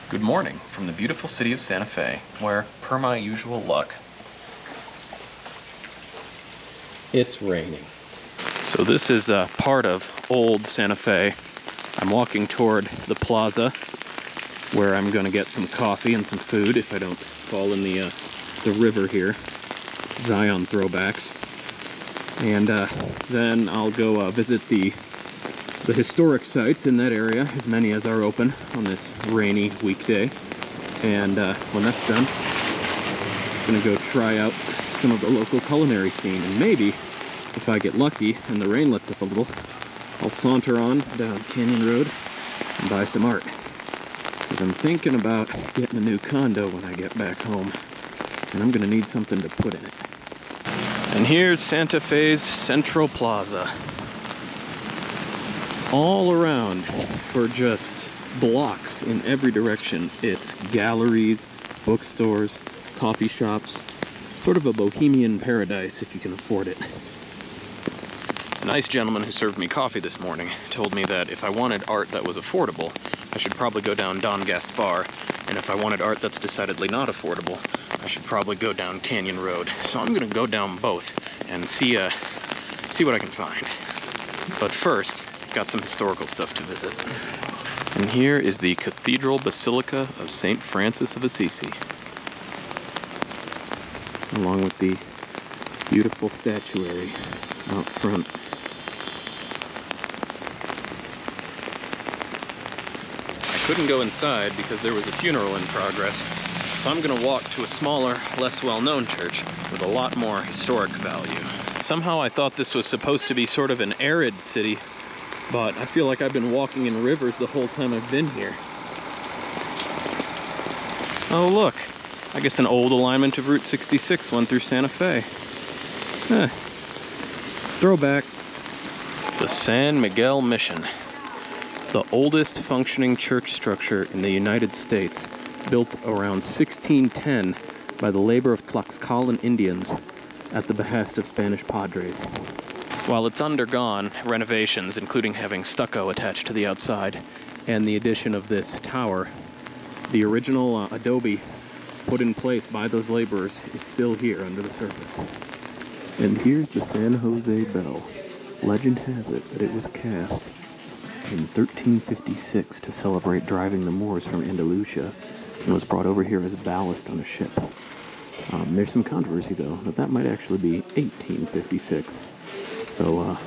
Good morning from the beautiful city of Santa Fe, where, per my usual luck, it's raining. So this is part of old Santa Fe. I'm walking toward the plaza, where I'm going to get some coffee and some food if I don't fall in the river here. Zion throwbacks. And then I'll go visit the historic sites in that area, as many as are open on this rainy weekday. And when that's done, I'm gonna go try out some of the local culinary scene. And maybe, if I get lucky and the rain lets up a little, I'll saunter on down Canyon Road and buy some art. Because I'm thinking about getting a new condo when I get back home. And I'm gonna need something to put in it. And here's Santa Fe's Central Plaza. All around, for just blocks in every direction, it's galleries, bookstores, coffee shops, sort of a bohemian paradise if you can afford it. A nice gentleman who served me coffee this morning told me that if I wanted art that was affordable, I should probably go down Don Gaspar, and if I wanted art that's decidedly not affordable, I should probably go down Canyon Road. So I'm gonna go down both and see what I can find. But first, got some historical stuff to visit. And here is the Cathedral Basilica of St. Francis of Assisi, along with the beautiful statuary out front. I couldn't go inside because there was a funeral in progress, so I'm gonna walk to a smaller, less well-known church with a lot more historic value. Somehow I thought this was supposed to be sort of an arid city, but I feel like I've been walking in rivers the whole time I've been here. Oh look, I guess an old alignment of Route 66 went through Santa Fe. Throwback. The San Miguel Mission, the oldest functioning church structure in the United States, built around 1610 by the labor of Tlaxcalan Indians at the behest of Spanish padres. While it's undergone renovations, including having stucco attached to the outside, and the addition of this tower, the original adobe put in place by those laborers is still here under the surface. And here's the San Jose bell. Legend has it that it was cast in 1356 to celebrate driving the Moors from Andalusia, and was brought over here as ballast on a ship. There's some controversy, though, that might actually be 1856. So,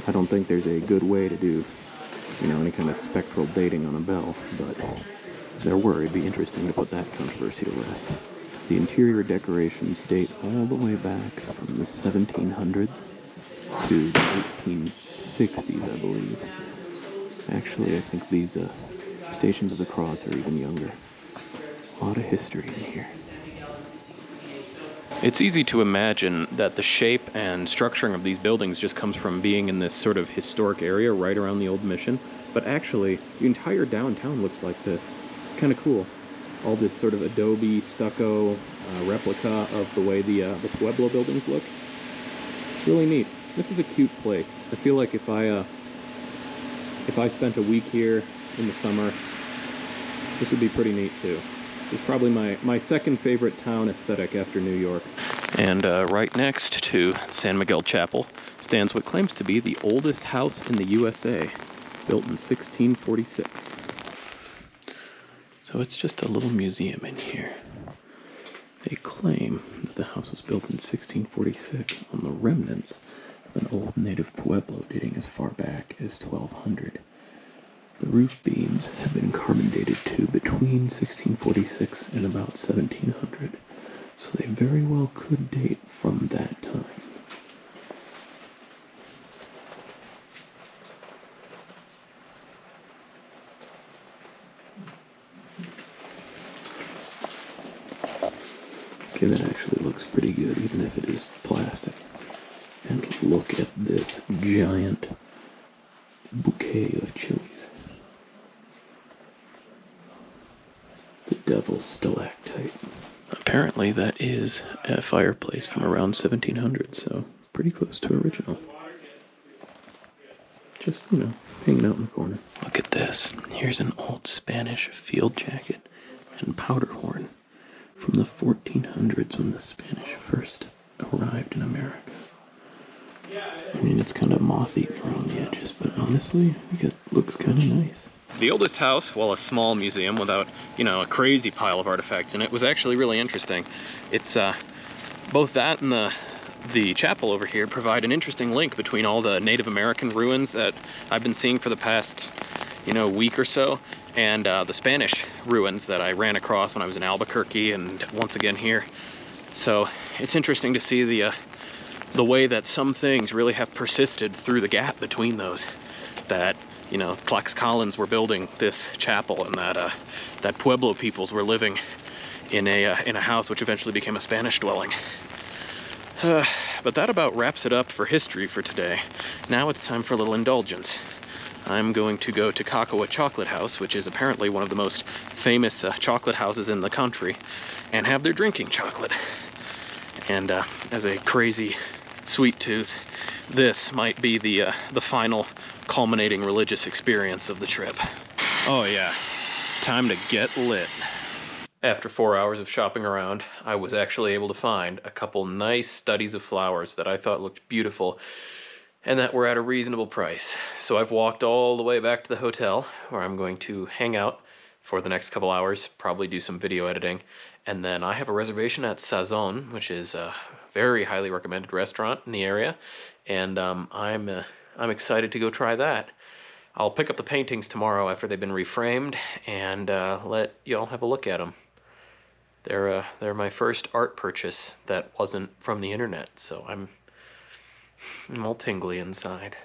I don't think there's a good way to do, any kind of spectral dating on a bell, but if there were, it'd be interesting to put that controversy to rest. The interior decorations date all the way back from the 1700s to the 1860s, I believe. Actually, I think these Stations of the Cross are even younger. A lot of history in here. It's easy to imagine that the shape and structuring of these buildings just comes from being in this sort of historic area right around the old mission, but actually, the entire downtown looks like this. It's kind of cool. All this sort of adobe, stucco replica of the way the Pueblo buildings look. It's really neat. This is a cute place. I feel like if I spent a week here in the summer, this would be pretty neat too. This is probably my second favorite town aesthetic after New York. And right next to San Miguel Chapel stands what claims to be the oldest house in the USA, built in 1646. So it's just a little museum in here. They claim that the house was built in 1646 on the remnants of an old native pueblo dating as far back as 1200. The roof beams have been carbon dated to between 1646 and about 1700, so they very well could date from that time. Okay, that actually looks pretty good, even if it is plastic. And look at this giant bouquet of chilies. The Devil's Stalactite. Apparently that is a fireplace from around 1700, so pretty close to original. just, you know, hanging out in the corner. Look at this. Here's an old Spanish field jacket and powder horn from the 1400s when the Spanish first arrived in America. I mean, it's kind of moth-eaten around the edges, but honestly, I think it looks kind of nice. The oldest house, well, a small museum without, you know, a crazy pile of artifacts in it, was actually really interesting. It's both that and the chapel over here provide an interesting link between all the Native American ruins that I've been seeing for the past, you know, week or so, and the Spanish ruins that I ran across when I was in Albuquerque and once again here. So it's interesting to see the way that some things really have persisted through the gap between those. That, you know, Tlaxcalans were building this chapel, and that Pueblo peoples were living in a house which eventually became a Spanish dwelling. But that about wraps it up for history for today. Now it's time for a little indulgence. I'm going to go to Kakawa Chocolate House, which is apparently one of the most famous chocolate houses in the country, and have their drinking chocolate. And as a crazy sweet tooth, this might be the final culminating religious experience of the trip. Oh yeah, time to get lit. After 4 hours of shopping around, I was actually able to find a couple nice studies of flowers that I thought looked beautiful and that were at a reasonable price. So I've walked all the way back to the hotel where I'm going to hang out for the next couple hours, probably do some video editing, and then I have a reservation at Sazon, which is a very highly recommended restaurant in the area, and I'm excited to go try that. I'll pick up the paintings tomorrow after they've been reframed and let y'all have a look at them. They're my first art purchase that wasn't from the internet, so I'm all tingly inside.